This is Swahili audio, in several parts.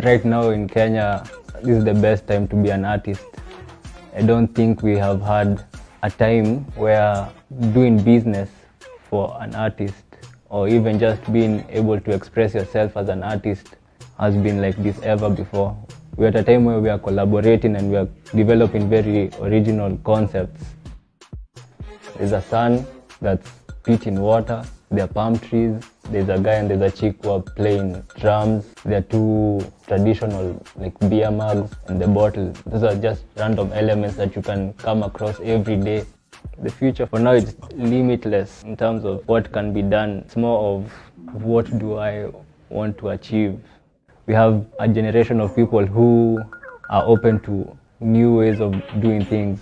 Right now in Kenya, this is the best time to be an artist. I don't think we have had a time where doing business for an artist or even just being able to express yourself as an artist has been like this ever before. We're at a time where we are collaborating and we are developing very original concepts. There's a sun that's spitting water, there are palm trees, there's a guy and there's a chick who are playing drums, there are two traditional like beer mugs and the bottle. Those are just random elements that you can come across every day. The future for now is limitless in terms of what can be done. It's more of what do I want to achieve. We have a generation of people who are open to new ways of doing things.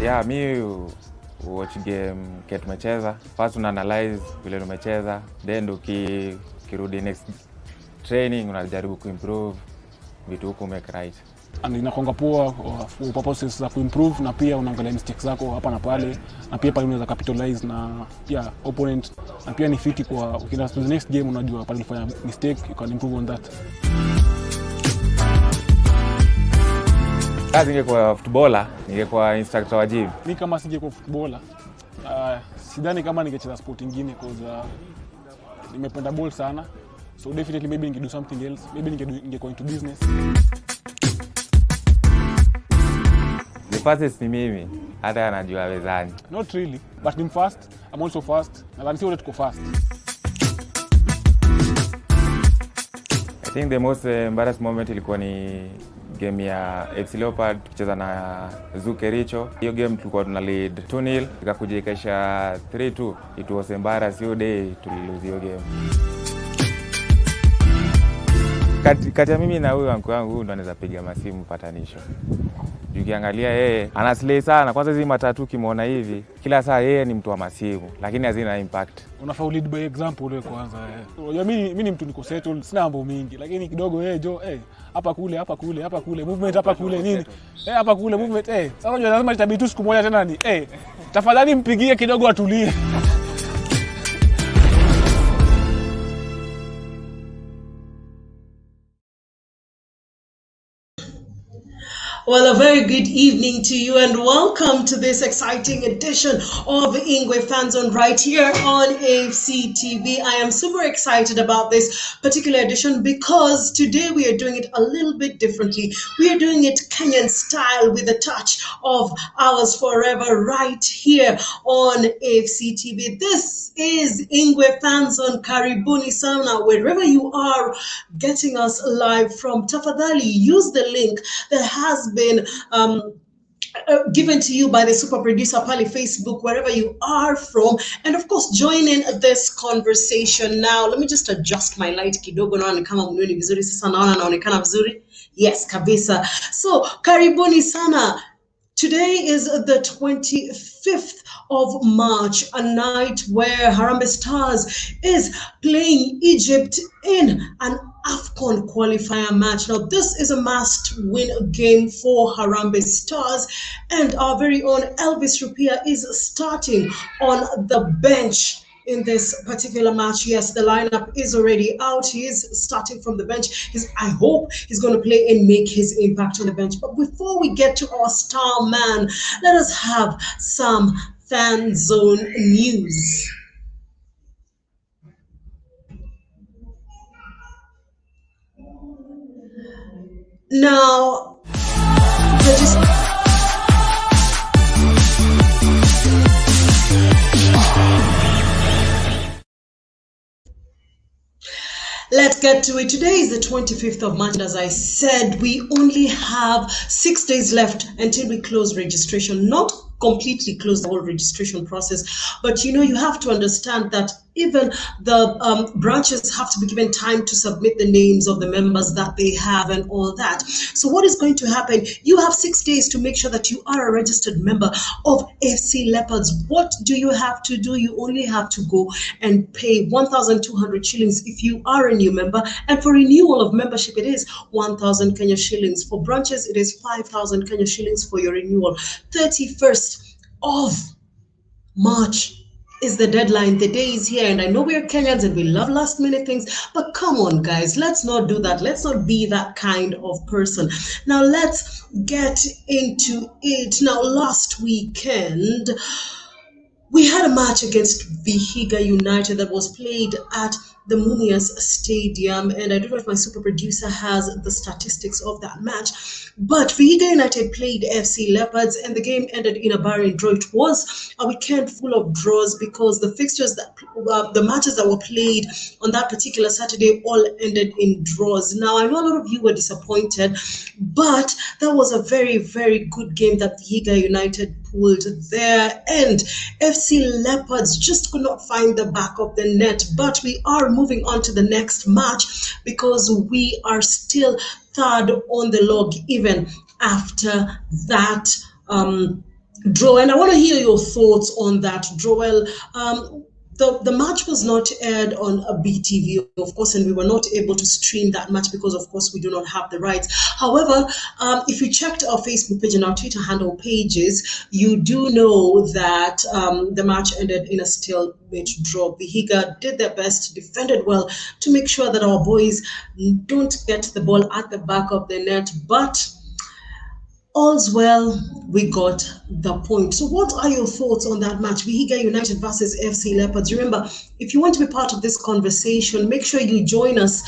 Yeah, mi watch game tumecheza. First una analyze vile tumecheza, then ukirudi next training unajaribu kuimprove vitu huko make right. And inakonga poa for purposes za kuimprove na pia unaangalia mistakes zako hapa na pale na pia pale unaweza capitalize na pia opponent na pia ni fiti kwa ukienda to the next game unajua pale ulifanya mistake you can improve on that. Kazi ingekuwa footballer, ningekuwa instructor wa gym. Mimi kama singekuwa footballer, sidhani kama ningecheza sport nyingine because nimependa ball sana. So definitely maybe ningedo something else. Maybe ningekuwa into business. The fastest ni mimi, hata anajua wezani. Not really, but I'm fast. I'm also fast. Na lazima wote tuko fast. I think the most embarrassing moment ilikuwa ni game ya FC Leopard tukicheza na Zukericho. Hiyo game tulikuwa tuna lead 2-0 ikakuja ikaisha 3-2. It was embarrassing hiyo day tulilose hiyo game. Kati ya mimi na huyu uncle wangu ndo anaweza piga masimu patanisho. Ukiangalia yeye anaslay sana, kwanza hizi matatu kimuona hivi kila saa yeye ni mtu wa masimu lakini hazina impact. Unafaa lead by example wewe kwanza. Unajua mimi ni mtu niko settled, sina mambo mingi lakini kidogo hapa kule movement hapa kule nini hapa kule movement sasa unajua lazima itabidi tu siku moja tena ni tafadhali mpigie kidogo atulie. Well, a very good evening to you and welcome to this exciting edition of INGWE FANZONE right here on AFC TV. I am super excited about this particular edition because today we are doing it a little bit differently. We are doing it Kenyan style with a touch of ours forever right here on AFC TV. This is INGWE FANZONE. Karibuni sana wherever you are getting us live from. Tafadhali use the link that has been given to you by the super producer Pali Facebook, wherever you are from, and of course join in this conversation. Now let me just adjust my light kidogo, naonekana mnioni vizuri sasa, naonekana vizuri. Yes kabisa. So karibuni sana. Today is the 25th of March, a night where Harambee Stars is playing Egypt in an AFCON qualifier match. Now, this is a must-win game for Harambee Stars, and our very own Elvis Rupia is starting on the bench in this particular match. Yes, the lineup is already out. He is starting from the bench. I hope he's going to play and make his impact on the bench. But before we get to our star man, let us have some fan zone news. Now, let's get to it. Today is the 25th of March. As I said, we only have 6 days left until we close registration. Not completely close the whole registration process, but you have to understand that even the branches have to be given time to submit the names of the members that they have and all that. So what is going to happen? You have 6 days to make sure that you are a registered member of FC Leopards. What do you have to do? You only have to go and pay 1,200 shillings if you are a new member, and for renewal of membership it is 1,000 Kenya shillings. For branches it is 5,000 Kenya shillings for your renewal. 31st of March is the deadline. The day is here, and I know we're Kenyans and we love last minute things, but come on guys, let's not do that. Let's not be that kind of person. Now let's get into it. Now last weekend we had a match against VIHIGA United that was played at the Mumias Stadium, and I don't know if my super producer has the statistics of that match, but VIHIGA United played FC Leopards and the game ended in a barren draw. It was a weekend full of draws because the fixtures that the matches that were played on that particular Saturday all ended in draws. Now I know a lot of you were disappointed, but that was a very, very good game that VIHIGA United pulled there, and FC Leopards just could not find the back of the net. But we are moving on to the next match because we are still third on the log even after that draw, and I want to hear your thoughts on that, Joel. The match was not aired on a BTV, of course, and we were not able to stream that match because, of course, we do not have the rights. However, if you checked our Facebook page and our Twitter handle pages, you do know that the match ended in a stalemate draw. VIHIGA did their best, defended well to make sure that our boys don't get the ball at the back of the net, but all's well, we got the point. So what are your thoughts on that match, VIHIGA United versus FC Leopards? Remember, if you want to be part of this conversation, make sure you join us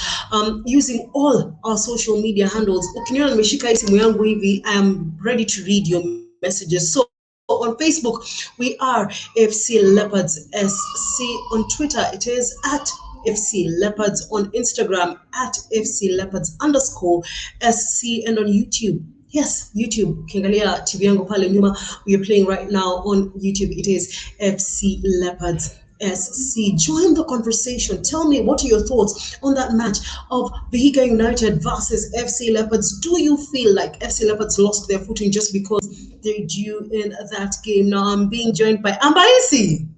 using all our social media handles. Ukiniona nimeshika hii simu yangu hivi, I am ready to read your messages. So on Facebook, we are FC Leopards SC. On Twitter, it is at FC Leopards. On Instagram, at FC Leopards _SC. And on YouTube, yes, YouTube, ukiangalia TV yangu pale nyuma, we are playing right now on YouTube. It is FC Leopards SC. Join the conversation. Tell me, what are your thoughts on that match of VIHIGA United versus FC Leopards? Do you feel like FC Leopards lost their footing just because they're due in that game? Now I'm being joined by Ambaisi.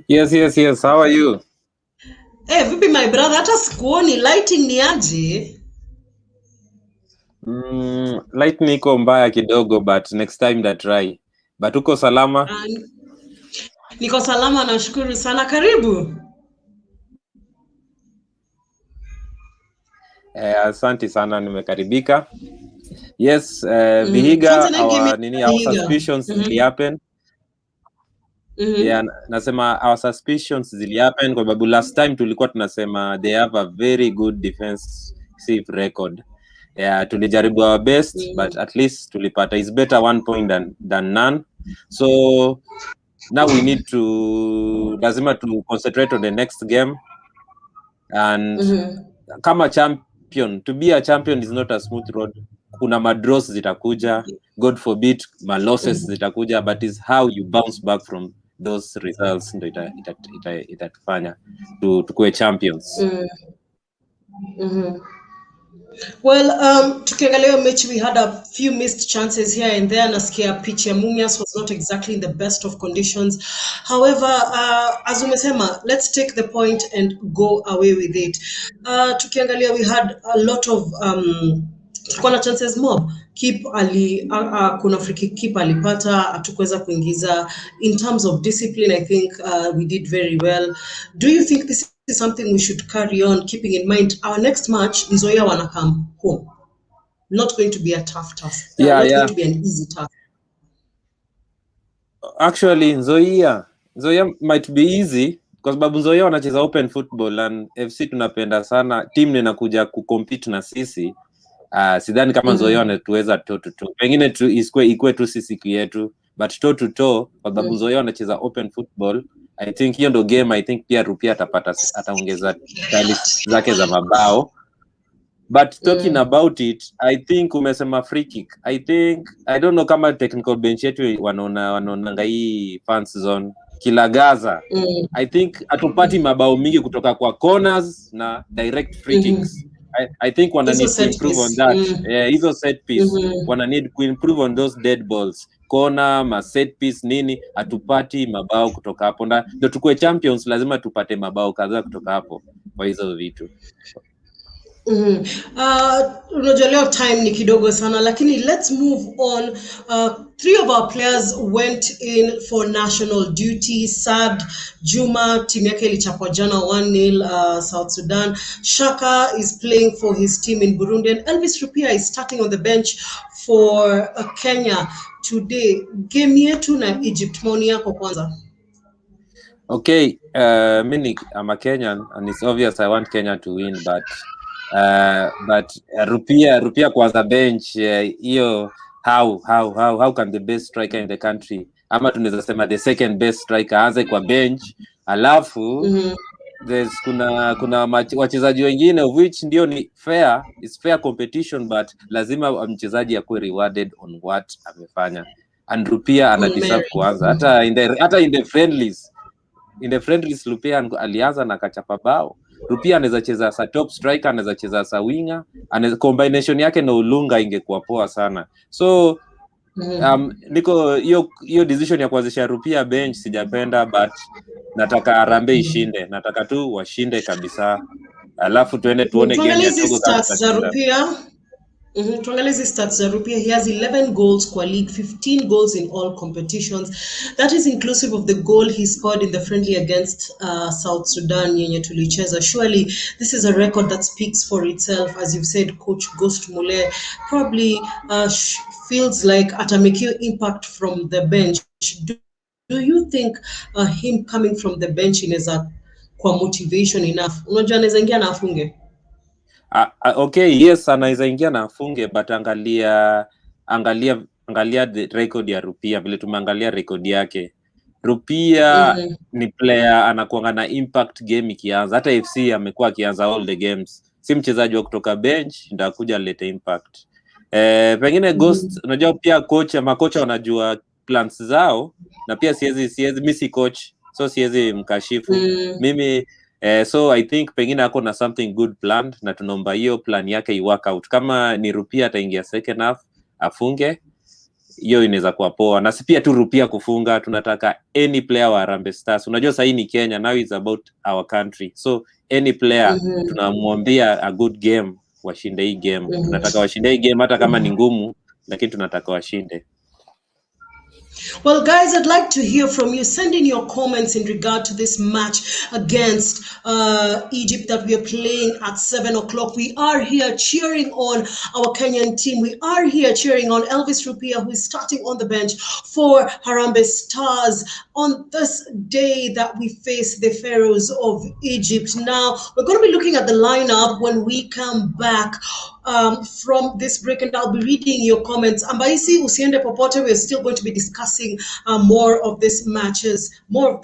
Yes. How are you? Hey, vipi my brother? Hata sikuoni, lighting ni aje? Light niko mbaya kidogo, but next time that try. But uko salama? Niko salama, nashukuru sana. Karibu. Asante sana, nimekaribika. Yes, VIHIGA, our suspicions zili happen. Yeah, nasema our suspicions zili happen kwa sababu last time tulikuwa tunasema they have a very good defensive record. Yeah, tulijaribu our best, but at least tulipata. Is better 1 point than none. So now we need to lazima to concentrate on the next game, and kama champion, to be a champion is not a smooth road. Kuna madross zitakuja, God forbid ma losses zitakuja, but is how you bounce back from those results ndo itatufanya tukue champions. Well, tukiangalia mechi, we had a few missed chances here and there. Nasikia pitch ya Mumias was not exactly in the best of conditions. However, as umesema, let's take the point and go away with it. Tukiangalia, we had a lot of kuna chances mob. Kuna free kick keep alipata, hatukuweza kuingiza. In terms of discipline, I think we did very well. Do you think this is something we should carry on, keeping in mind our next match, Nzoia wanna come home? Not going to be a tough task. Going to be an easy task. Actually, Nzoia might be easy because babu Nzoia wanacheza open football, and FC tunapenda sana team inakuja kucompete na sisi. Sidhani kama Nzoia wanatuweza toe to toe. Pengine tu ikue tu sisi yetu, but toe to toe kwa babu Nzoia wanacheza open football. I think hiyo ndo game, I think pia Rupia ataongeza talents zake za mabao. But talking about it, I think umesema free kick. I don't know kama technical bench yetu wanaonanga hii fans zone kilagaza. I think atupati mabao mingi kutoka kwa corners na direct free kicks. I think wana need to improve on that. Hizo set piece wana need to improve on those dead balls. Corner, ma set piece nini, atupati mabao kutoka hapo. Ndio tukue champions, lazima tupate mabao kadhaa kutoka hapo kwa hizo vitu. Unajua leo time ni kidogo sana, lakini let's move on. 3 of our players went in for national duty. Saad Juma, team yake ilichapwa jana 1-0 South Sudan. Shaka is playing for his team in Burundi, and Elvis Rupia is starting on the bench for Kenya today. Game yetu na Egypt, maoni yako kwanza? Okay, I'm a Kenyan, and it's obvious I want Kenya to win, but Rupia kwanza bench, hiyo how can the best striker in the country, ama tunaweza sema the second best striker, aanze kwa bench, alafu kuna wachezaji wengine of which ndio ni fair, it's fair competition, but lazima mchezaji akuwe rewarded on what amefanya, and Rupia ana deserve kuanza. Hata in the friendlies Rupia alianza na kachapa bao. Rupia anaweza cheza as a top striker, anaweza cheza as a winger, combination yake na Olunga ingekuwa poa sana. So niko hiyo decision ya kuanzisha Rupia bench sijapenda, but nataka Harambee ishinde, nataka tu washinde kabisa, alafu tuone game ya Togo za Rupia. Tuangalie stats za Rupia. He has 11 goals kwa league, 15 goals in all competitions. That is inclusive of the goal he scored in the friendly against South Sudan yenye tulicheza. Surely this is a record that speaks for itself. As you've said, Coach Ghost Mulee probably feels like atamekio impact from the bench. Do you think him coming from the bench inaweza kwa motivation enough? Unajua anaweza ingia na afunge? Okay, yes, anaweza ingia na afunge, but angalia the record ya Rupia, vile tumeangalia record yake. Rupia ni player anakuanga na impact game ikianza. Hata FC amekuwa akianza all the games. Si mchezaji wa kutoka bench ndio akuja lete impact. Pengine Ghost, unajua pia makocha wanajua plans zao, na pia siwezi mimi si coach, so siwezi mkashifu. Mimi so I think pengine ako na something good planned, na tunaomba hiyo plan yake i work out. Kama ni Rupia ataingia second half afunge, hiyo inaweza kuwa poa. Na si pia tu Rupia kufunga, tunataka any player wa Harambee Stars. Unajua sasa hii ni Kenya, now it's about our country. So any player tunamwambia a good game, washinde hii game. Tunataka washinde hii game hata kama ni ngumu, lakini tunataka washinde. Well, guys, I'd like to hear from you. Send in your comments in regard to this match against Egypt that we are playing at 7 o'clock. We are here cheering on our Kenyan team. We are here cheering on Elvis Rupia, who is starting on the bench for Harambee Stars on this day that we face the Pharaohs of Egypt. Now, we're going to be looking at the lineup when we come back from this break, and I'll be reading your comments. Ambaisi usiende popote, we're still going to be discussing more of this matches, more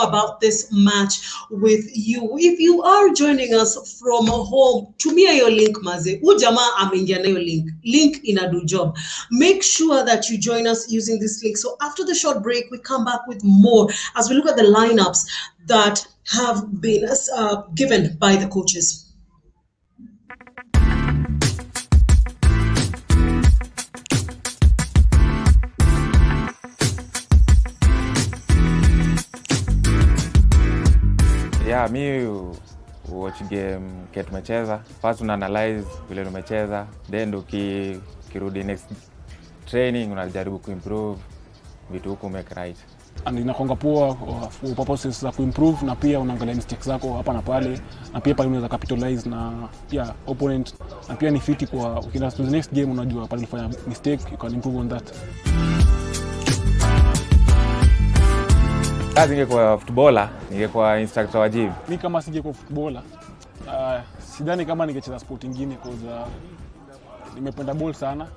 about this match with you. If you are joining us from home, tumia your link maze. Ujamaa ameingia na your link inadu job. Make sure that you join us using this link. So after the short break, we come back with more as we look at the lineups that have been given by the coaches. Yeah, mi watch game ke tumecheza. First una analyze vile tumecheza, then ukirudi next training unajaribu kuimprove vitu huko make right. And inakonga poa for purposes za kuimprove, na pia unaangalia mistakes zako hapa na pale, na pia pale unaweza capitalize na pia opponent, na pia ni fiti kwa ukienda to the next game unajua pale ulifanya mistake, you can improve on that. Kazi ingekuwa footballer, ningekuwa instructor wa gym. Mimi kama singekuwa footballer, sidhani kama ningecheza sport nyingine cause nimependa ball sana.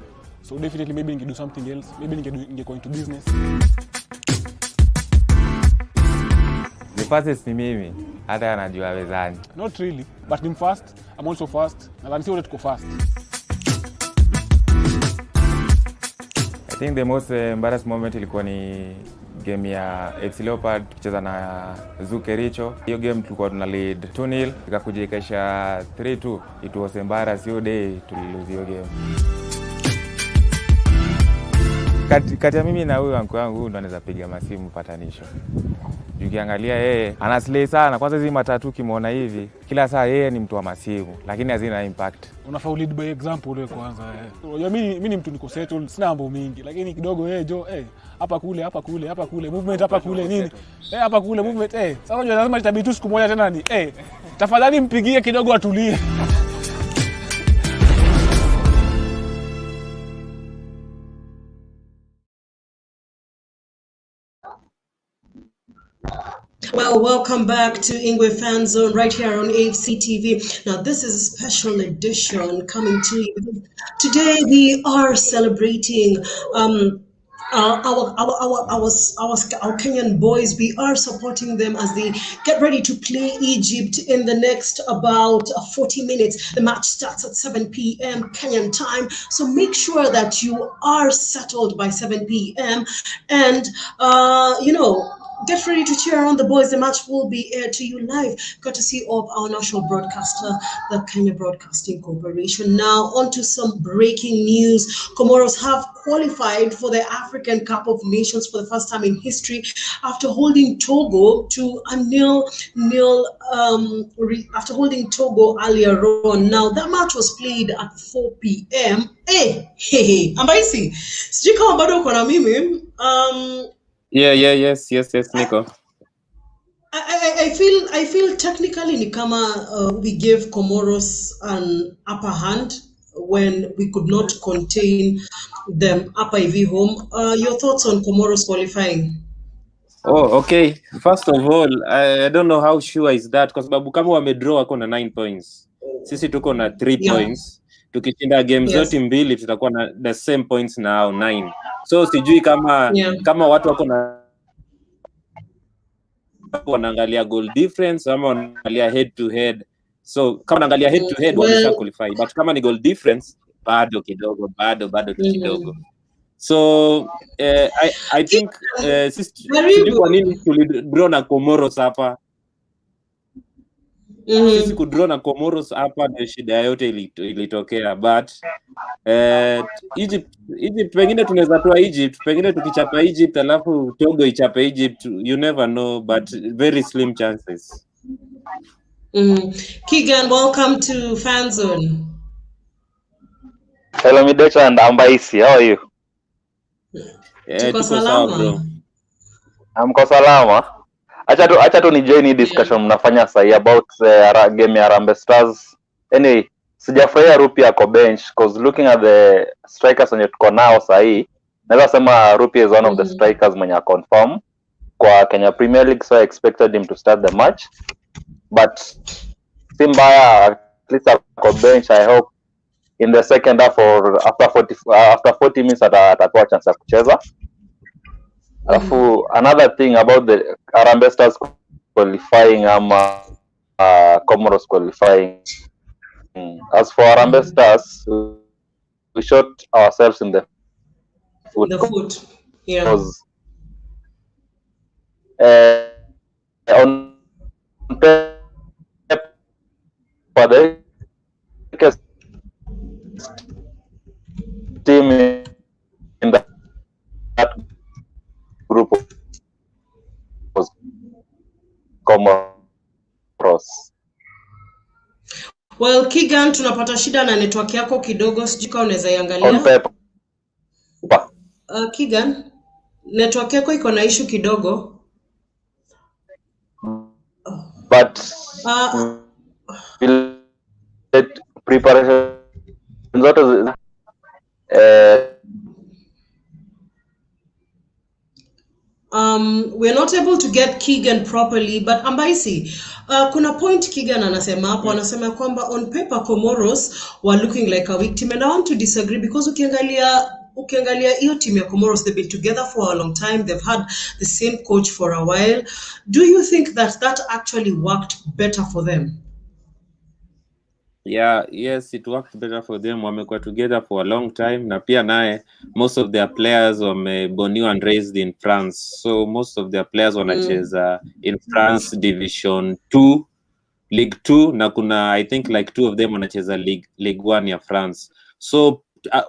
So definitely maybe ningedo something else. Maybe ningekuwa into business. The fastest ni mimi, hata anajua wezani. Not really, but I'm fast. I'm also fast. Na sio tuko fast. I think the most embarrassing moment ilikuwa ni game ya FC Leopard tukicheza na Zukericho. Hiyo game tulikuwa tuna lead 2-0 ikakuja ikaisha 3-2. It was embarrassing hiyo day tulilose hiyo game. Kati ya mimi na huyu uncle wangu ndo anaweza piga masimu patanisho. Ukiangalia yeye anaslay sana, kwanza hizi matatu kimuona hivi kila saa yeye ni mtu wa masimu lakini hazina impact. Unafaa lead by example wewe kwanza. Unajua mimi ni mtu niko settled, sina mambo mingi lakini kidogo hapa kule movement hapa kule nini hapa kule movement sasa unajua lazima itabidi tu siku moja tena ni tafadhali mpigie kidogo atulie. Well, welcome back to INGWE FANZONE right here on AFC TV. Now, this is a special edition coming to you. Today, we are celebrating our Kenyan boys. We are supporting them as they get ready to play Egypt in the next about 40 minutes. The match starts at 7 p.m. Kenyan time. So make sure that you are settled by 7 p.m. and, get ready to cheer on the boys. The match will be aired to you live, courtesy of our national broadcaster, the Kenya Broadcasting Corporation. Now, on to some breaking news. Comoros have qualified for the African Cup of Nations for the first time in history after holding Togo to a 0-0 after holding Togo earlier on. Now, that match was played at 4 p.m. Ambaisi, sijui kama bado uko na mimi. Yes, Nico. I feel technically ni kama we gave Comoros an upper hand when we could not contain them up IV home. Your thoughts on Comoros qualifying? Oh, okay. First of all, I don't know how sure is that because babu kama wamedraw wako na 9 points. Sisi tuko na 3 points. Tukishinda game zote mbili tutakuwa na the same points now 9. So sijui kama watu wako na wanaangalia goal difference ama wanaangalia head to head. So kama wanaangalia head to head wamesha qualify, but kama ni goal difference bado kidogo. So I think sisi kwa nini tulidraw na Comoros hapa? Sisi kudraw na Comoros hapa ndio shida yote ilitokea, but Egypt pengine tunaweza toa Egypt, pengine tukichapa Egypt alafu Togo ichape Egypt, you never know, but very slim chances. Keegan, welcome to Fanzone. Hello Midecha and Ambaisi, how are you? Tuko salama. Amko salama. Acha tu ni join discussion mnafanya sahi about game ya Harambee Stars. Anyway, sijafurahia Rupi yako bench because looking at the strikers wenye tuko nao sahi, naweza sema Rupi is one of the strikers mwenye confirm kwa Kenya Premier League, so I expected him to start the match. But Simbaya at least yako bench. I hope in the second half or after 40 minutes atapewa chance ya kucheza. Another thing about the Harambee Stars qualifying Comoros qualifying. As for Harambee Stars, we shot ourselves in the foot. Yeah. Because on for the team in that group was Comoros. Well, Keegan, tunapata shida na network yako kidogo, sijui kama unaweza iangalia. On paper. Keegan, network yako iko na issue kidogo. But preparation zote we're not able to get Keegan properly, but Ambaisi, kuna point Keegan anasema hapo, anasema kwamba on paper Comoros were looking like a weak team, and I want to disagree because ukiangalia hiyo team ya Comoros, they've been together for a long time, they've had the same coach for a while. Do you think that actually worked better for them? Yeah, yes, it worked better for them. Wamekuwa together for a long time, na pia naye most of their players wameboniwa and raised in France, so most of their players wanacheza in France Division 2, League 2, na kuna I think like 2 of them wanacheza League 1 ya France. So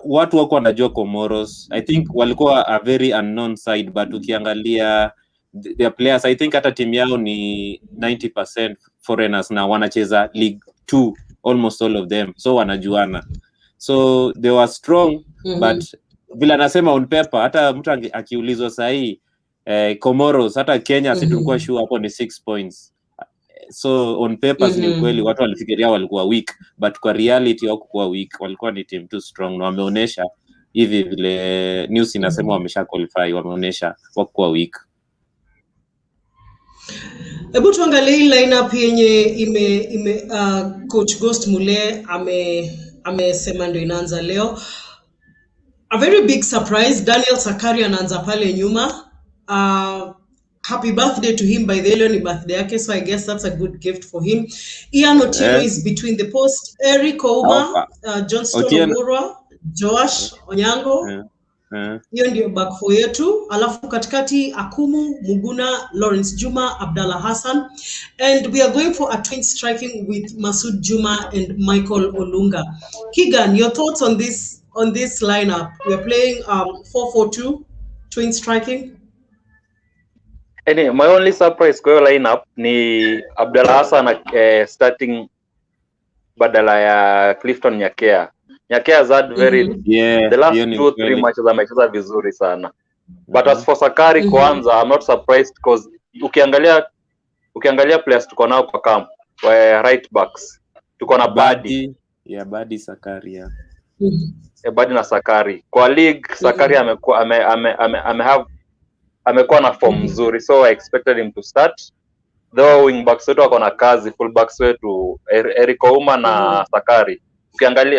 watu wako wanajua Comoros. I think walikuwa a very unknown side, but ukiangalia their players, I think hata team yao ni 90% foreigners na wanacheza League 2, almost all of them, so wanajuana, so they were strong. But vile anasema on paper, hata mtu akiulizwa sahi Comoros, hata Kenya si tulikuwa sure hapo ni 6 points, so on papers ni ukweli watu walifikiria walikuwa weak, but kwa reality hawakuwa weak, walikuwa ni team too strong, na wameonyesha hivi vile news inasema wamesha qualify, wameonyesha wakuwa weak. Hebu tuangalie lineup yenye coach Ghost Mule amesema ndio inaanza leo. A very big surprise, Daniel Sakari anaanza pale nyuma. Happy birthday to him, by the way, ni birthday yake, so I guess that's a good gift for him. Ian Otieno is between the post, Eric Ouma, Johnston Omurwa, Joash Onyango. Hiyo ndio back four yetu. Alafu katikati Akumu, Muguna, Lawrence Juma, Abdallah Hassan, and we are going for a twin striking with Masud Juma and Michael Olunga. Keegan, your thoughts on this lineup? We are playing 4-4-2 twin striking. Anyway, my only surprise kwa lineup ni Abdallah Hassan starting badala ya Clifton Nyakea. Nyakea has had the last 2-3 matches amecheza vizuri sana. But as for Sakari kwanza, I'm not surprised because ukiangalia players tuko nao kwa camp, wa right backs. Tuko na Badi. Yeah, Badi Sakari, yeah. Badi na Sakari. Kwa league Sakari amekuwa na form nzuri, so I expected him to start. Though wing backs wetu wako na kazi, full backs wetu Eric Ouma na Sakari.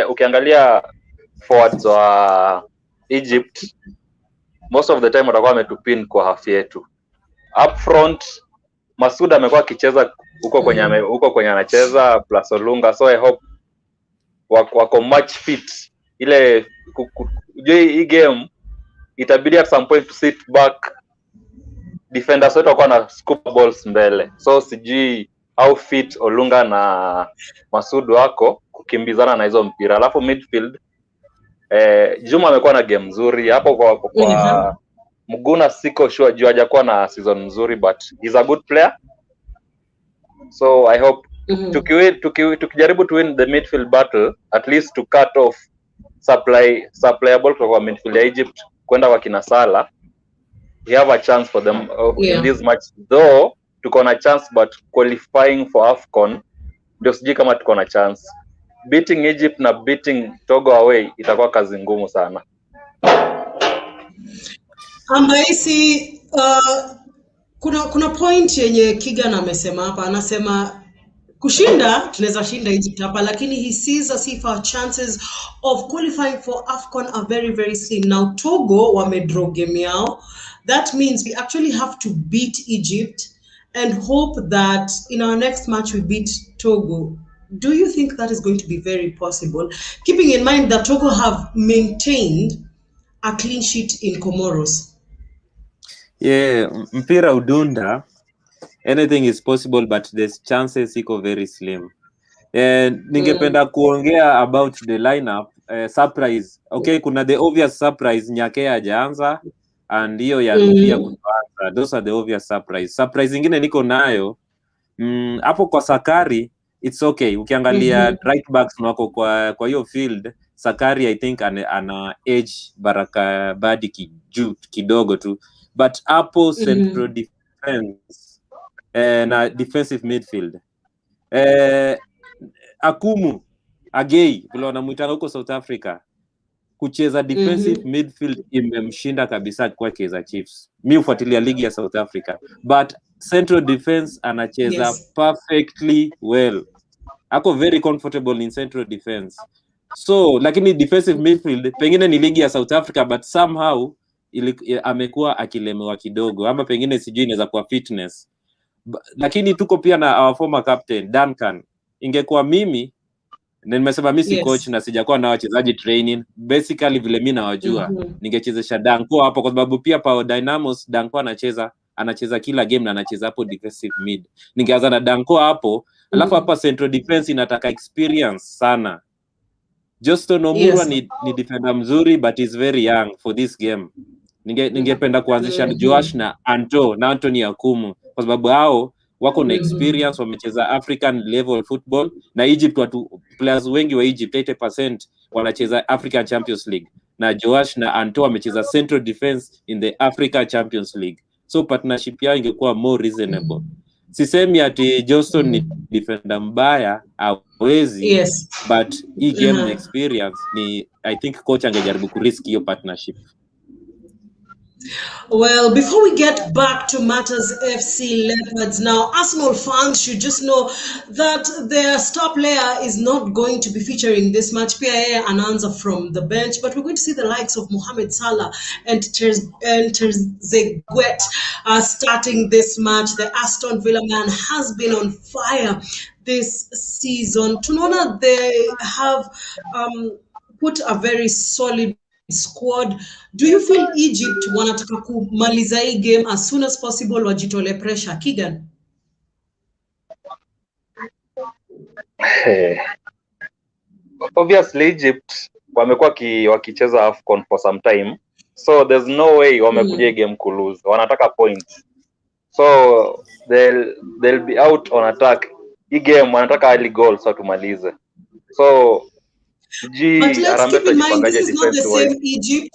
Ukiangalia forwards wa Egypt, most of the time watakuwa wametupin kwa half yetu. Up front Masud amekuwa akicheza huko kwenye anacheza plus Olunga, so I hope wako much fit. Ile hii game itabidi at some point to sit back, defenders wetu wako na scoop balls mbele, so sijui how fit Olunga na Masud wako kukimbizana na hizo mpira. Alafu midfield Juma amekuwa na game nzuri hapo kwa Muguna, siko sure juu hajakuwa na season nzuri, but he's a good player, so I hope tukijaribu to win the midfield battle, at least to cut off supplyable kwa midfield ya Egypt kwenda kwa kina Sala, we have a chance for them in this match, though tuko na chance, but qualifying for AFCON ndio sijui kama tuko na chance. Beating Egypt na beating Togo away itakuwa kazi ngumu sana. Ambaisi kuna point yenye Keegan amesema hapa, anasema kushinda tunaweza shinda Egypt hapa, lakini he sees as if our chances of qualifying for AFCON are very very slim. Now Togo wamedraw game yao, that means we actually have to beat Egypt and hope that in our next match we beat Togo. Do you think that is going to be very possible, keeping in mind that Togo have maintained a clean sheet in Comoros? Yeah, mpira udunda, anything is possible, but the chances iko very slim. Ningependa kuongea about the lineup. Surprise, okay, kuna the obvious surprise, Nyakea hajaanza, and hiyo ya Rupia kuanza. Those are the obvious surprise ingine niko nayo hapo kwa Sakari. It's okay, ukiangalia right backs wako kwa hiyo field, Sakari I think ana edge Baraka Badi kidogo tu, but hapo central defense na defensive midfield Akumu Agei vile wanamuita huko South Africa, kucheza defensive midfield imemshinda kabisa kwa Kaizer Chiefs. Mimi ufuatilia ligi ya South Africa, but central defense anacheza perfectly well. Ako very comfortable in central defense. So lakini defensive midfield pengine ni ligi ya South Africa, but somehow amekuwa akilemewa kidogo, ama pengine sijui inaweza kuwa fitness. Lakini tuko pia na our former captain Duncan. Ingekuwa mimi nimesema mimi si Yes. coach na sijakuwa na wachezaji training. Basically vile mimi nawajua, ningechezesha Danko hapo kwa sababu pia Power Dynamos Danko anacheza kila game na anacheza hapo defensive mid. Ningeanza na Danko hapo, alafu hapa central defense inataka experience sana. Justin Omurwa ni defender mzuri but is very young for this game. Ningependa kuanzisha Joash na Anthony Akumu kwa sababu hao wako na experience, wamecheza African level football na Egypt. Players wengi wa Egypt 80% wanacheza African Champions League, na Joash na Anto wamecheza central defense in the Africa Champions League, so partnership yao ingekuwa more reasonable. Sisemi ati Johnston ni defender mbaya hawezi, but hii game experience ni, I think coach angejaribu kurisk hiyo partnership. Well, before we get back to matters FC Leopards now, Arsenal fans should just know that their star player is not going to be featuring this match. PIA announcer from the bench, but we're going to see the likes of Mohamed Salah and Trezeguet starting this match. The Aston Villa man has been on fire this season. Tunaona they have put a very solid squad. Do you feel Egypt wanataka kumaliza hii game as soon as possible, wajitole pressure? Keegan? Obviously Egypt wamekuwa wakicheza AFCON for some time, so there's no way wamekuja game ku lose. Wanataka points, so they'll be out on attack. Hii game wanataka early goal so tumalize. So but let's keep in mind, this is not the same Egypt.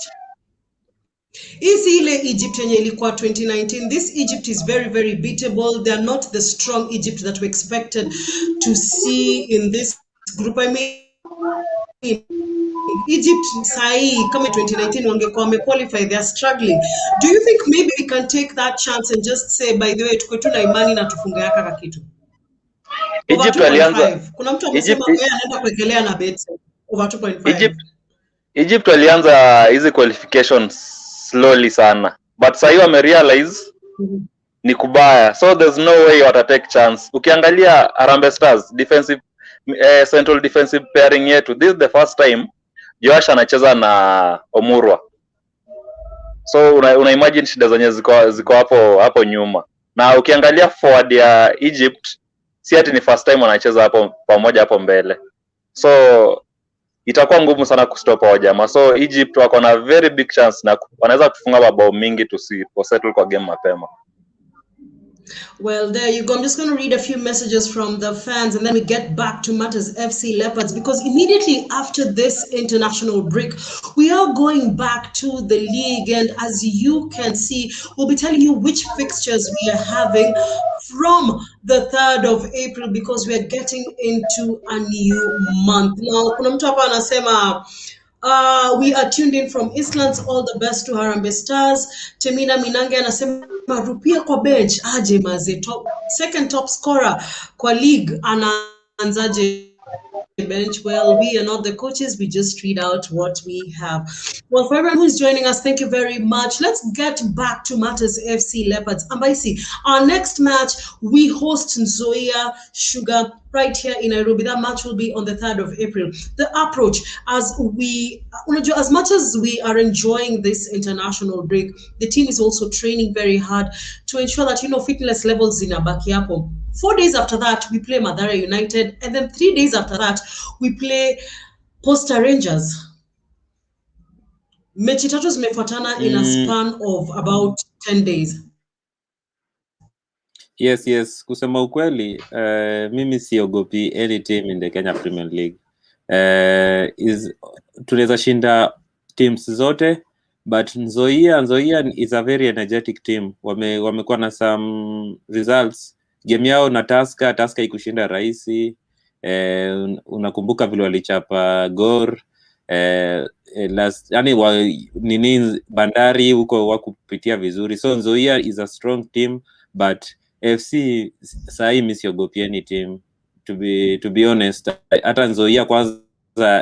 Is ile Egypt yenye ilikuwa 2019. This Egypt is very, very beatable. They are not the strong Egypt that we expected to see in this group. I mean, Egypt sai kama 2019 wangekuwa wamequalify, they are struggling. Do you think maybe we can take that chance and just say, by the way, tuko tu na imani na tufunge haka kitu? Egypt walianza, kuna mtu amesema yeye anaenda kuekelea na Betsafe over 2.5. Egypt walianza hizi qualifications slowly sana, but sasa hiyo wamerealize ni kubaya, so there's no way wata take chance. Ukiangalia Harambee Stars defensive central defensive pairing yetu, this is the first time Joash anacheza na Omurwa, so una imagine shida zenye ziko hapo nyuma. Na ukiangalia forward ya Egypt, si ati ni first time wanacheza hapo pamoja hapo mbele, so itakuwa ngumu sana kustop hao jamaa. So Egypt wako na very big chance na wanaweza kufunga mabao mingi to settle kwa game mapema. Well, there you go. I'm just going to read a few messages from the fans and then we get back to matters FC Leopards, because immediately after this international break, we are going back to the league, and as you can see, we'll be telling you which fixtures we are having from the 3rd of April, because we are getting into a new month. Now, kuna mtu hapa anasema we are tuned in from Eastlands. All the best to Harambee Stars. Temina Minange anasema Rupia kwa bench aje maze, second top scorer kwa league anaanzaje bench? Well, we are not the coaches, we just read out what we have. Well, for everyone who's joining us, thank you very much. Let's get back to matters FC Leopards. Ambaisi, our next match, we host Nzoia Sugar right here in Nairobi. That match will be on the 3rd of April. The approach, as much as we are enjoying this international break, the team is also training very hard to ensure that, fitness levels zinabaki hapo. 4 days after that, we play Mathare United, and then 3 days after that, we play Posta Rangers. Mechi tatu zimefuatana in a span of about 10 days. Yes. Kusema ukweli, mimi siogopi any team in the Kenya Premier League. Tunaweza shinda teams zote, but Nzoia is a very energetic team. Wamekuwa na some results. Game yao na Tusker ikushinda rahisi. Unakumbuka vile walichapa Gor. Bandari huko wakupitia vizuri. So Nzoia is a strong team, but FC sahi misiogopi any team, to be honest. Hata Nzoia kwanza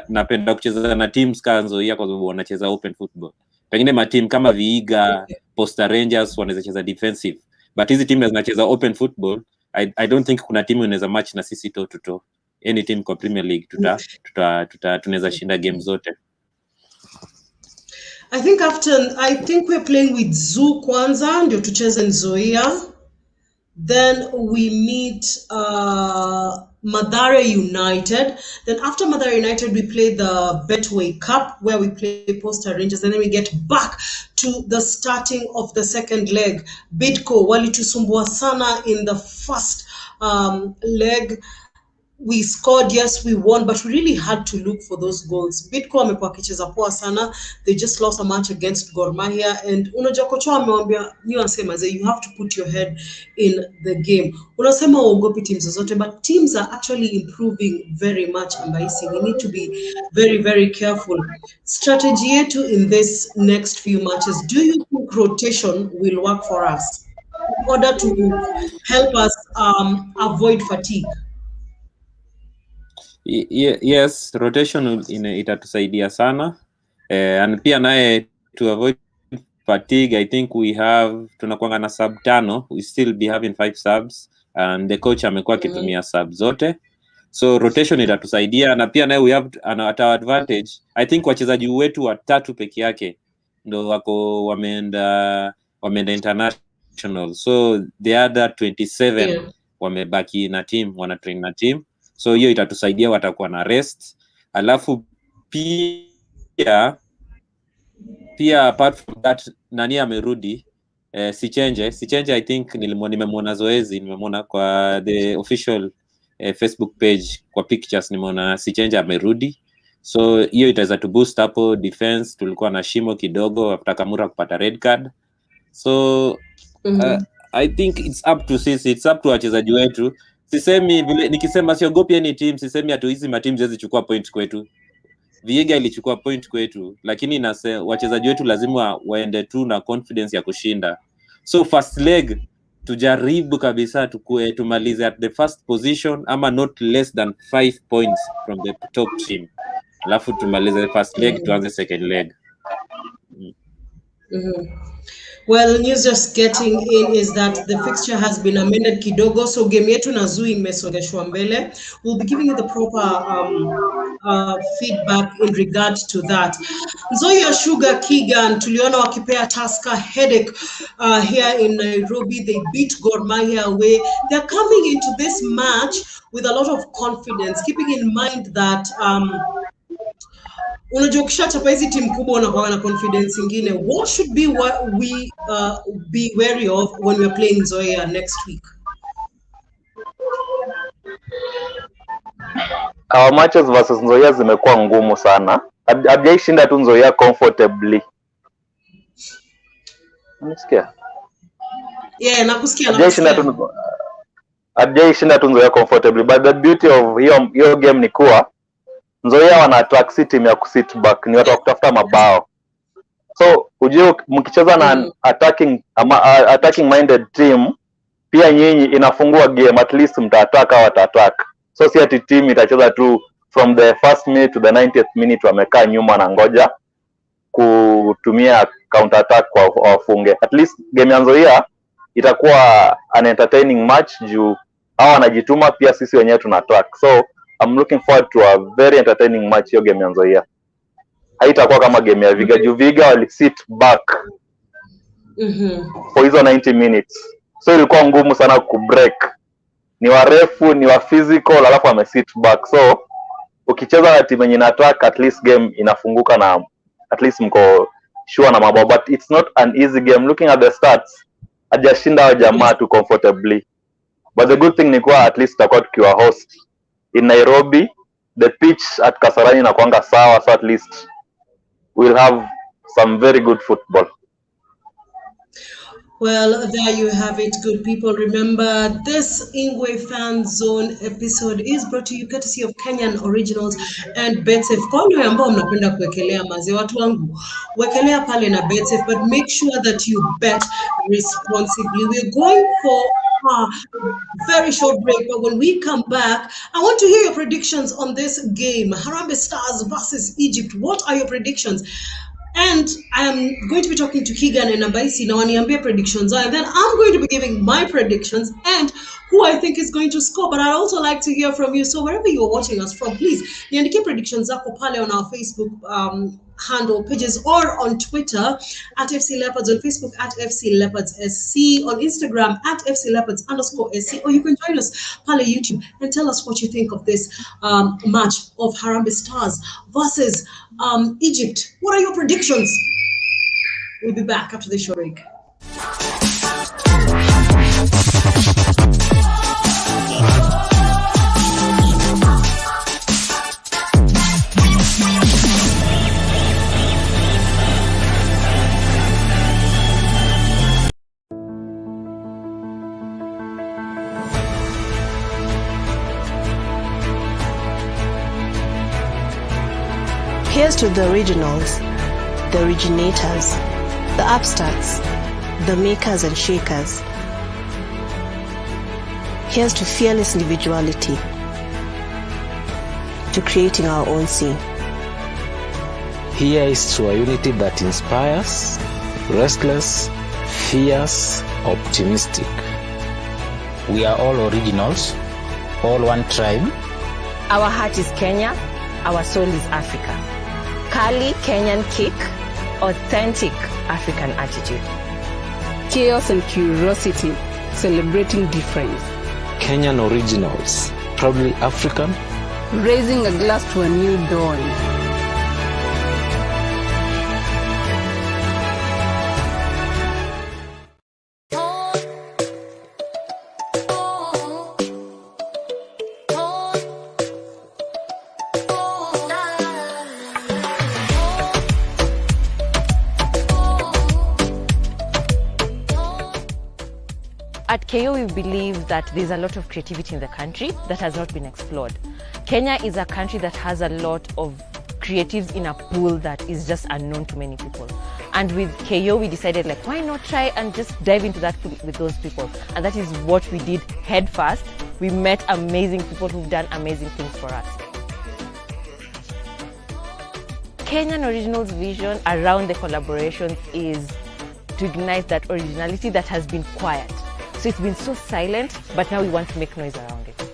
napenda kucheza na teams kama Nzoia kwa sababu wanacheza open football. Pengine ma-team kama Vihiga, Posta Rangers wanaweza cheza defensive, but hizi team zinacheza open football. I don't think kuna team inaweza match na sisi toe to toe. any team kwa Premier League tunaweza shinda game zote. I think we're playing with Zoo kwanza ndio tucheze Nzoia. Then we meet Mathare United. Then after Mathare United, we play the Betway Cup where we play Posta Rangers. And then we get back to the starting of the second leg. Bidco walitusumbua sana in the first leg. We scored, yes, we won, but we really had to look for those goals. Bidco wamekuwa kicheza poa sana. They just lost a match against Gor Mahia, and unajua kocha amewambia ni wasema you have to put your head in the game. Unasema uogopi teams zote, but teams are actually improving very much. Ambaisi, we need to be very, very careful. Strategy yetu in this next few matches, do you think rotation will work for us in order to help us avoid fatigue? Yes, rotation itatusaidia sana, and pia naye to avoid fatigue, I think tunakuanga na sub 5, we still be having 5 subs, and the coach amekuwa akitumia sub zote, so rotation itatusaidia, na pia naye we have at our advantage. I think wachezaji wetu 3 peke yake ndo wako wameenda international, so the other 27 wamebaki na team, wana train na team. So hiyo itatusaidia, watakuwa na rest. Alafu pia apart from that, nani amerudi, Sichenje I think nimemwona zoezi, nimemwona kwa the official Facebook page, kwa pictures nimeona Sichenje amerudi. So hiyo itaweza to boost hapo defense. Tulikuwa na shimo kidogo after Kamura kupata red card. So I think it's up to wachezaji wetu. Sisemi vile nikisema siogopi any team, sisemi atu hizi ma teams zizichukua point kwetu. Vihiga ilichukua point kwetu, lakini wachezaji wetu lazima waende tu na confidence ya kushinda. So first leg tujaribu kabisa tumalize at the first position, ama not less than 5 points from the top team. Alafu tumalize first leg, tuanze second leg. Well, news just getting in is that the fixture has been amended kidogo, so game yetu na Zoo imesongeshwa mbele. We'll be giving you the proper feedback in regard to that. Nzoia Sugar Kigan tuliona wakipea Tusker headache here in Nairobi. They beat Gor Mahia away. They're coming into this match with a lot of confidence, keeping in mind that unajua ukishachapa hizi timu kubwa unakuwa na confidence ingine. What should be what we be wary of when we're playing Nzoia next week? Our matches versus Nzoia zimekuwa ngumu sana. Hajaishinda tu Nzoia comfortably. Unasikia? Yeah, nakusikia. Hajaishinda tu Nzoia comfortably, but the beauty of hiyo game ni kuwa Nzoia wana attack team ya kusit back, ni watu wa kutafuta mabao. So ujue mkicheza na attacking minded team, pia nyinyi inafungua game, at least mta-attack au wata-attack. So si ati team itacheza tu from the first minute to the 90th minute wamekaa nyuma na ngoja kutumia counter attack kwa wafunge. At least game ya Nzoia itakuwa an entertaining match juu hao wanajituma, pia sisi wenyewe tuna-attack. So I'm looking forward to a very entertaining match hiyo game ya Nzoia. Haitakuwa kama game ya Vihiga. Juu Vihiga wali sit back for hizo 90 minutes. So ilikuwa ngumu sana kubreak. Ni warefu, ni wa physical, alafu wame sit back. So ukicheza na timu yenye ina attack, at least game inafunguka na at least mko sure na mabao. But it's not an easy game. Looking at the stats, hajashinda wa jamaa tu comfortably. But the good thing ni kuwa at least tutakuwa tukiwa host in Nairobi. The pitch at Kasarani inakuanga sawa, so at least we'll have some very good football. Well, there you have it, good people. Remember, this INGWE Fan Zone episode is brought to you courtesy of Kenyan Originals and Betsafe. Kwa wale ambao mnapenda kuwekelea maziwa, watu wangu, wekelea pale na Betsafe, but make sure that you bet responsibly. We're going for a very short break, but when we come back, I want to hear your predictions on this game. Harambee Stars versus Egypt. What are your predictions? And I am going to be talking to Kigan and Abaisi now, and predictions are, and then I'm going to be giving my predictions and who I think is going to score. But I'd also like to hear from you. So wherever you're watching us from, please niandike predictions zako pale on our Facebook handle pages or on Twitter at FC Leopards, on Facebook at FC Leopards SC, on Instagram at FC Leopards _SC, or you can join us pale YouTube and tell us what you think of this match of Harambee Stars versus Egypt. What are your predictions? We'll be back after this short break. Here's to the originals, the originators, the upstarts, the makers and shakers. Here's to fearless individuality, to creating our own scene. Here is to a unity that inspires, restless, fierce, optimistic. We are all originals, all one tribe. Our heart is Kenya, our soul is Africa. Kali Kenyan kick, authentic African attitude. Chaos and curiosity, celebrating difference. Kenyan originals, proudly African. Raising a glass to a new dawn. At KO, we believe that there's a lot of creativity in the country that has not been explored. Kenya is a country that has a lot of creatives in a pool that is just unknown to many people. And with KO, we decided, like, why not try and just dive into that pool with those people? And that is what we did head first. We met amazing people who've done amazing things for us. Kenyan Originals' vision around the collaborations is to ignite that originality that has been quiet. So it's been so silent, but now we want to make noise around it.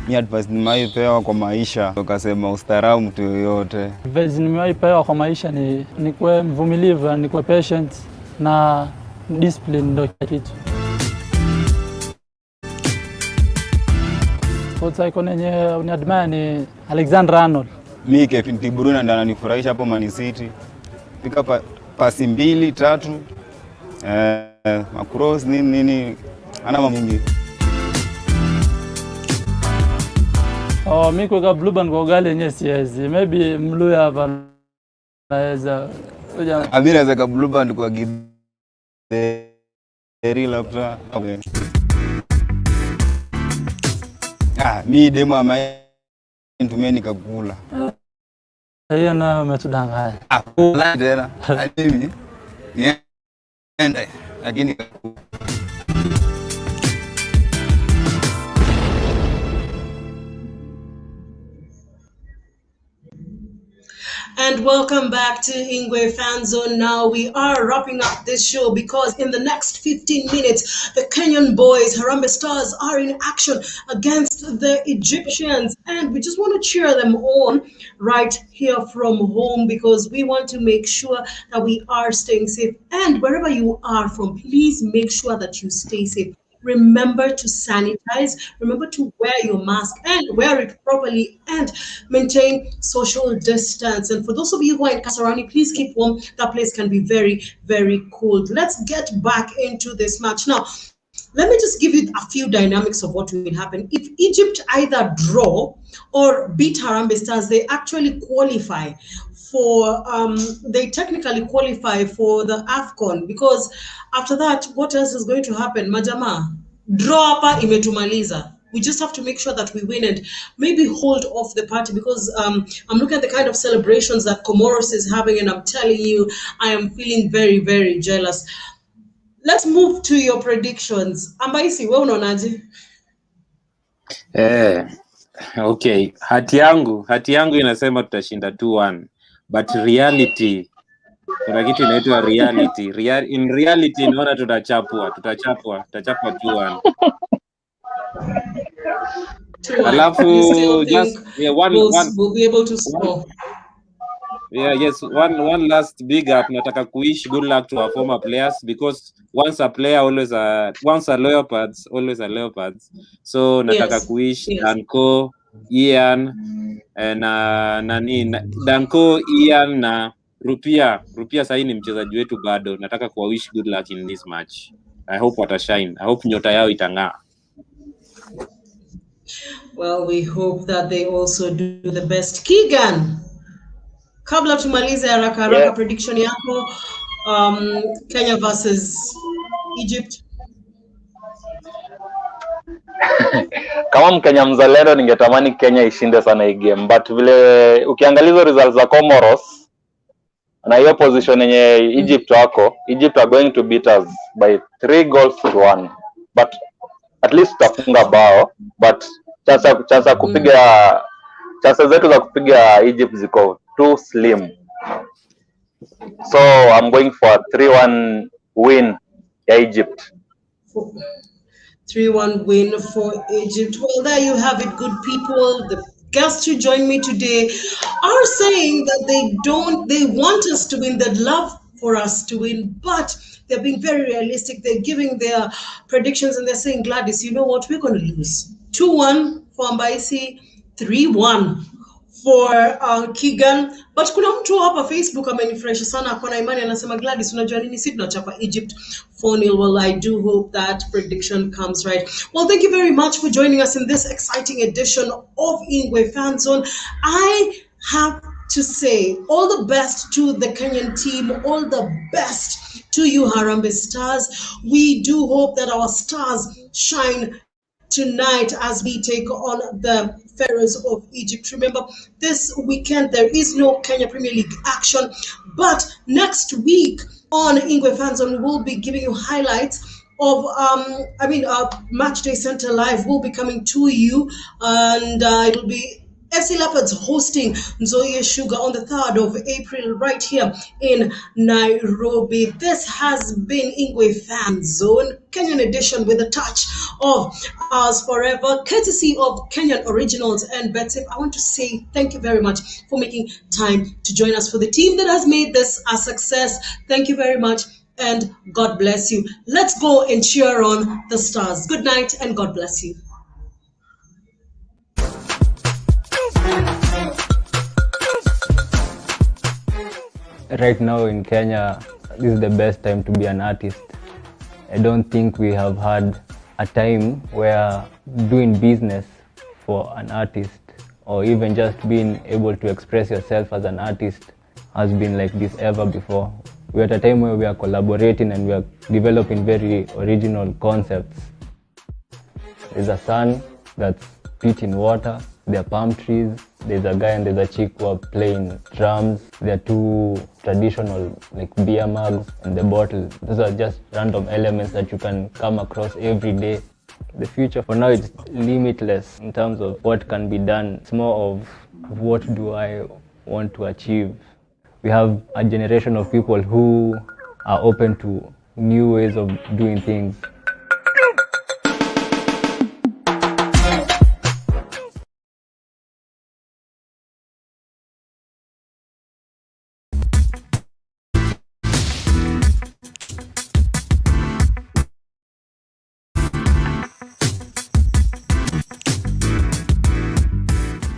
Ni advice nimaipewa kwa maisha, ukasema ustaarabu mtu yoyote. Advice nimaipewa kwa maisha ni kuwa mvumilivu, ni kuwa patient na discipline ndio kitu. Sports icon yenye uniadmire ni Alexander Arnold. Mimi Kevin De Bruyne ndo ananifurahisha hapo Man City. Pika pasi 2 3 macross nini ana mambo mingi. Oh, mimi kwa blue band kwa gale yenyewe siwezi. Maybe Mluya hapa naweza. Amira za blue band kwa Gideri labda. Okay. Mimi demo ama ntumeni nikakula. Hiyo na umetudanganya. Kula tena. Mimi niende lakini And welcome back to INGWE Fanzone. Now we are wrapping up this show because in the next 15 minutes, the Kenyan boys, Harambee Stars, are in action against the Egyptians. And we just want to cheer them on right here from home because we want to make sure that we are staying safe. And wherever you are from, please make sure that you stay safe. Remember to sanitize, remember to wear your mask and wear it properly and maintain social distance. And for those of you who are in Kasarani, please keep warm. That place can be very, very cold. Let's get back into this match. Now, let me just give you a few dynamics of what will happen. If Egypt either draw or beat Harambee Stars, they actually qualify for, they technically qualify for the AFCON, because after that, what else is going to happen? Majama, draw hapa imetumaliza. We just have to make sure that we win and maybe hold off the party, because I'm looking at the kind of celebrations that Comoros is having, and I'm telling you, I am feeling very, very jealous. Let's move to your predictions. Ambaisi, wewe unaonaje? Okay, hati yangu inasema tutashinda 2-1, but reality, kuna kitu inaitwa reality. In reality naona tutachapwa 2-1. Alafu just we'll be able to score. One last big up. Nataka kuish good luck to our former players, because once a player once a Leopards, always a Leopards. So nataka kuish Danko, Ian, Danko, Ian na Rupia sasa ni mchezaji wetu bado. Nataka kuwish good luck in this match. I hope watashine. I hope nyota yao itang'aa. Well, we hope that they also do the best. Keegan, kabla tumalize haraka prediction yako, Kenya versus Egypt. Kama Mkenya mzalendo ningetamani Kenya ishinde sana hii game, but vile ukiangalia results za Comoros na hiyo position yenye Egypt are going to beat us by 3-1, but at least tutafunga bao, but chances zetu za kupiga Egypt ziko too slim. So I'm going for a 3-1 win ya Egypt. 3-1 win for Egypt. Well, there you have it, good people. The guests who joined me today are saying that they want us to win, they'd love for us to win, but they're being very realistic. They're giving their predictions and they're saying, Gladys, you know what, we're going to lose. 2-1 for Ambaisi, 3-1 for Keegan. But kuna mtu hapa Facebook amenifurahisha sana, akona imani anasema, Gladys, unajua nini, sisi tunachapa Egypt 4-0. Well, I do hope that prediction comes right. Well, thank you very much for joining us in this exciting edition of INGWE Fanzone. I have to say all the best to the Kenyan team, all the best to you Harambee Stars. We do hope that our stars shine tonight as we take on the Pharaohs of Egypt. Remember, this weekend there is no Kenya Premier League action, but next week on INGWE Fanzone we'll be giving you highlights of Match Day Center Live will be coming to you, and it will be FC Leopards hosting Nzoia Sugar on the 3rd of April right here in Nairobi. This has been INGWE Fanzone, Kenyan edition with a touch of ours forever, courtesy of Kenyan Originals and Betsafe. I want to say thank you very much for making time to join us. For the team that has made this a success, thank you very much and God bless you. Let's go and cheer on the stars. Good night and God bless you. Right now in Kenya, this is the best time to be an artist. I don't think we have had a time where doing business for an artist or even just being able to express yourself as an artist has been like this ever before. We're at a time where we are collaborating and we are developing very original concepts. There's a sun that's spitting water, there are palm trees, there's a guy and there's a chick who are playing drums. There are two traditional like beer mugs and the bottle. Those are just random elements that you can come across every day. The future for now is limitless in terms of what can be done. It's more of what do I want to achieve. We have a generation of people who are open to new ways of doing things.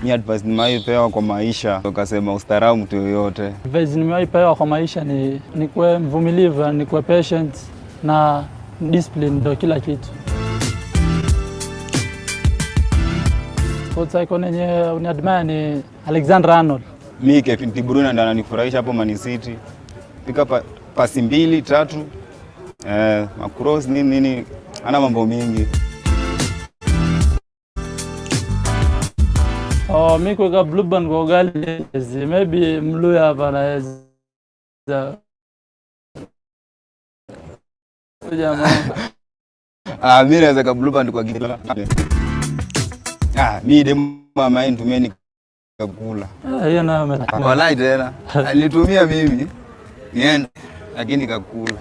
Mi advice nimeipewa kwa maisha, ukasema ustaarabu mtu yoyote. Advice nimeipewa kwa maisha ni kuwa mvumilivu, ni kuwa patient na discipline ndio kila kitu. Sports icon yenye uniadmire ni Alexander Arnold. Mi Kevin De Bruyne ndo ananifurahisha hapo Man City. Pika pasi 2, 3, macross nini ana mambo mingi. Oh, mimi kuweka blue band kwa ugali maybe Mluya hapa anaweza. Mimi naweza ka blue band kwa gila. Mimi demu mama nitumeni kakula. Hiyo nayo mimi. Wallahi tena. Alitumia mimi. Niende lakini kakula.